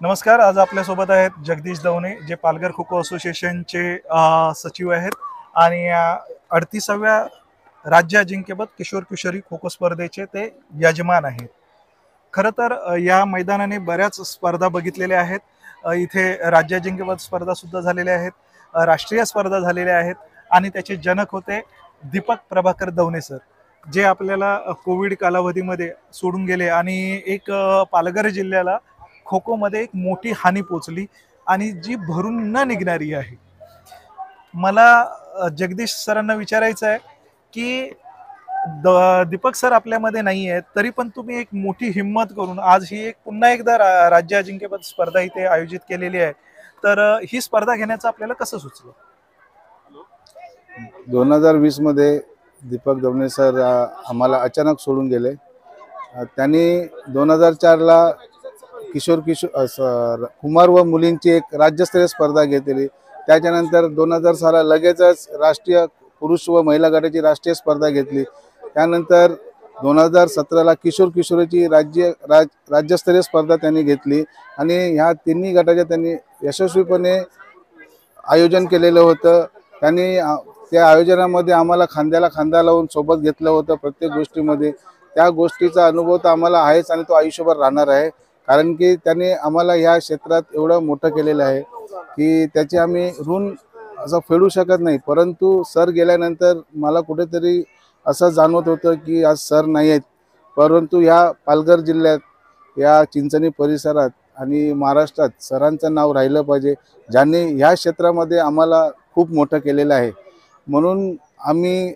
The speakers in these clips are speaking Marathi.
नमस्कार. आज आपल्यासोबत आहेत जगदीश दवणे, जे पालघर खो खो असोसिएशनचे सचिव आहेत आणि 38व्या राज्य अजिंक्यपद किशोर किशोरी खो खो स्पर्धेचे ते यजमान आहेत. खरं तर या मैदानाने बऱ्याच स्पर्धा बघितलेल्या आहेत. इथे राज्य अजिंक्यपद स्पर्धा सुद्धा झालेल्या आहेत, राष्ट्रीय स्पर्धा झालेल्या आहेत आणि त्याचे जनक होते दीपक प्रभाकर दवणे सर, जे आपल्याला कोविड कालावधीमध्ये सोडून गेले आणि एक पालघर जिल्ह्याला खो खोमध्ये एक मोठी हानी पोचली आणि जी भरून न निघणारी आहे. मला जगदीश सरांना विचारायचं आहे की दीपक सर आपल्यामध्ये नाही आहेत, तरी पण तुम्ही एक मोठी हिंमत करून आज ही एक पुन्हा एकदा राज्य अजिंक्यपद स्पर्धा इथे आयोजित केलेली आहे. तर ही स्पर्धा घेण्याचं आपल्याला कसं सुचलं? 2020 मध्ये दीपक दवणे सर आम्हाला अचानक सोडून गेले. त्यांनी 2004 ला कुमार व मुलींची एक राज्यस्तरीय स्पर्धा घेतली. त्याच्यानंतर 2006 लगेचच राष्ट्रीय पुरुष व महिला गटाची राष्ट्रीय स्पर्धा घेतली. त्यानंतर 2017 ला किशोर किशोरीची राज्यस्तरीय स्पर्धा त्यांनी घेतली आणि ह्या तिन्ही गटाचे त्यांनी यशस्वीपणे आयोजन केलेलं होतं. त्यांनी त्या आयोजनामध्ये आम्हाला खांद्याला खांदा लावून सोबत घेतलं होतं प्रत्येक गोष्टीमध्ये. त्या गोष्टीचा अनुभव तर आम्हाला आहेच आणि तो आयुष्यभर राहणार आहे, कारण की त्यांनी आम्हाला ह्या क्षेत्रात एवढं मोठं केलेलं आहे की त्याचे आम्ही ऋण असं फेडू शकत नाही. परंतु सर गेल्यानंतर मला कुठेतरी असं जाणवत होतं की आज सर नाही आहेत, परंतु ह्या पालघर जिल्ह्यात, या चिंचणी परिसरात आणि महाराष्ट्रात सरांचं नाव राहिलं पाहिजे, ज्यांनी ह्या क्षेत्रामध्ये आम्हाला खूप मोठं केलेलं आहे. म्हणून आम्ही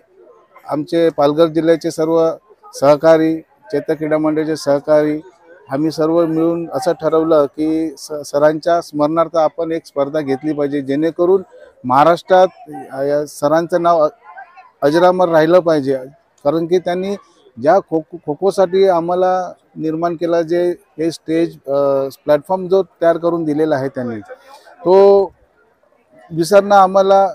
आमचे पालघर जिल्ह्याचे सर्व सहकारी, चेतक क्रीडा मंडळाचे सहकारी, आम्ही सर्व मिळून असं ठरवलं की सरांच्या स्मरणार्थ आपण एक स्पर्धा घेतली पाहिजे, जेणेकरून महाराष्ट्रात सरांचं नाव अजरामर राहिलं पाहिजे. कारण की त्यांनी ज्या खो खोसाठी आम्हाला निर्माण केला, जे हे स्टेज प्लॅटफॉर्म जो तयार करून दिलेला आहे, त्यांनी तो विसरणं आम्हाला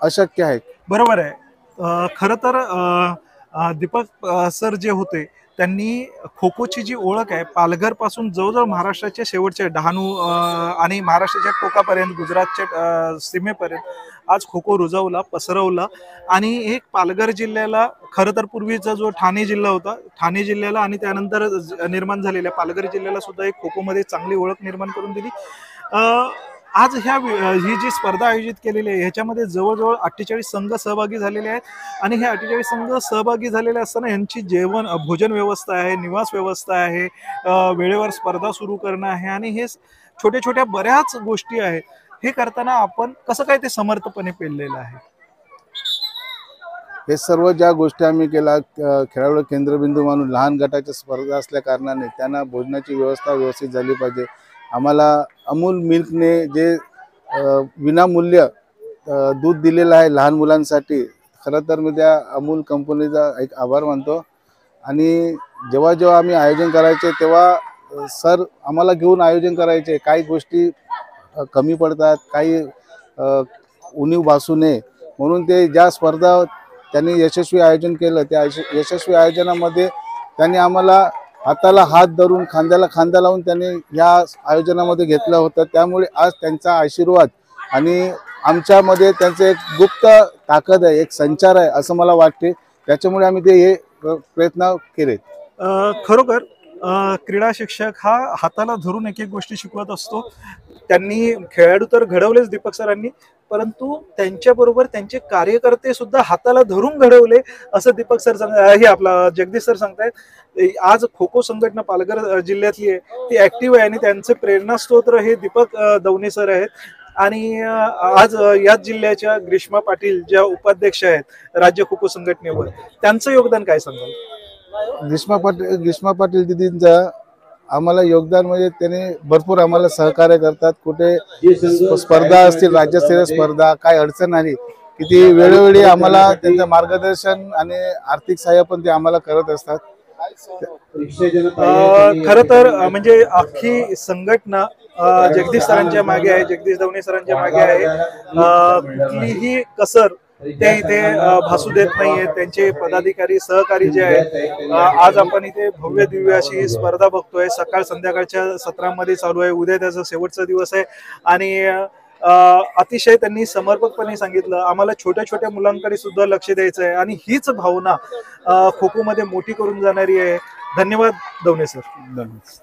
अशक्य आहे. बरोबर आहे. खरं तर दीपक सर जे होते त्यांनी खो खोची जी ओळख आहे पालघर पासून जवळजवळ महाराष्ट्राच्या शेवटच्या डहाणू आणि महाराष्ट्राच्या टोकापर्यंत, गुजरातच्या सीमेपर्यंत आज खो खो रुजवला, पसरवला आणि एक पालघर जिल्ह्याला, खरं तर पूर्वीचा जो ठाणे जिल्हा होता, ठाणे जिल्ह्याला आणि त्यानंतर निर्माण झालेल्या पालघर जिल्ह्याला सुद्धा एक खो खोमध्ये चांगली ओळख निर्माण करून दिली. आज ही जी स्पर्धा आयोजित केलेली आहे ह्याच्यामध्ये जवळजवळ 48 संघ सहभागी झालेले आहेत आणि हे 48 संघ सहभागी झालेले असताना यांची भोजन व्यवस्था आहे, निवास व्यवस्था आहे, वेळेवर स्पर्धा सुरू करणं आहे आणि हे छोट्या छोट्या बऱ्याच गोष्टी आहेत. हे करताना आपण कसं काय ते समर्थपणे पेललेलं आहे? हे सर्व ज्या गोष्टी आम्ही केला, खेळाडू केंद्रबिंदू मानून लहान गटाच्या स्पर्धा असल्या कारणाने त्यांना भोजनाची व्यवस्था व्यवस्थित झाली पाहिजे. आम्हाला अमूल मिल्कने जे विनामूल्य दूध दिलेलं आहे लहान मुलांसाठी, खरं तर मी त्या अमूल कंपनीचा एक आभार मानतो. आणि जेव्हा जेव्हा आम्ही आयोजन करायचे तेव्हा सर आम्हाला घेऊन आयोजन करायचे. काही गोष्टी कमी पडतात, काही उणीव भासू नये म्हणून ते ज्या स्पर्धा त्यांनी यशस्वी आयोजन केलं, त्या यशस्वी आयोजनामध्ये त्यांनी आम्हाला हाताला हात धरून, खांद्याला खांदा लावून त्यांनी या आयोजनामध्ये घेतलं होतं. त्यामुळे आज त्यांचा आशीर्वाद आणि आमच्यामध्ये त्यांचं एक गुप्त ताकद आहे, एक संचार आहे असं मला वाटते. त्याच्यामुळे आम्ही ते हे प्रयत्न केले. खरोखर क्रीडा शिक्षक हा हाताला धरून एक एक गोष्टी शिकवत असतो. त्यांनी खेळाडू तर घडवलेच दीपक सरांनी, परंतु त्यांच्याबरोबर त्यांचे कार्यकर्ते सुद्धा हाताला धरून घडवले असं दीपक सर हे आपला जगदीश सर सांगतायत. आज खो खो संघटना पालघर जिल्ह्यातली आहे ती ऍक्टिव्ह आहे आणि त्यांचे प्रेरणास्त्रोत हे दीपक दवणे सर आहेत. आणि आज याच जिल्ह्याच्या ग्रीष्मा पाटील ज्या उपाध्यक्ष आहेत राज्य खो खो संघटनेवर, त्यांचं योगदान काय सांगाल? ग्रीष्मा पाटील दिदींचं आम्हाला योगदान म्हणजे त्याने भरपूर आम्हाला सहकार्य करतात. कुठे स्पर्धा असतील, राज्यस्तरीय स्पर्धा, काय अडचण आली किती वेळोवेळी आम्हाला त्यांचं मार्गदर्शन आणि आर्थिक सहाय्य पण ते आम्हाला करत असतात. खरं तर म्हणजे अख्खी संघटना जगदीश सरांच्या मागे आहे, जगदीश दवणे सरांच्या मागे आहे. कुठलीही कसर ते इथे भासू देत नाहीये. त्यांचे पदाधिकारी सहकारी जे आहेत, आज आपण इथे भव्य दिव्य अशी ही स्पर्धा बघतोय. सकाळ संध्याकाळच्या सत्रामध्ये चालू आहे. उद्या त्याचा शेवटचा दिवस आहे आणि अतिशय त्यांनी समर्पकपणे सांगितलं आम्हाला छोट्या छोट्या मुलांकडे सुद्धा लक्ष द्यायचं आहे आणि हीच भावना खो खो मध्ये मोठी करून जाणारी आहे. धन्यवाद दवणे सर. धन्यवाद.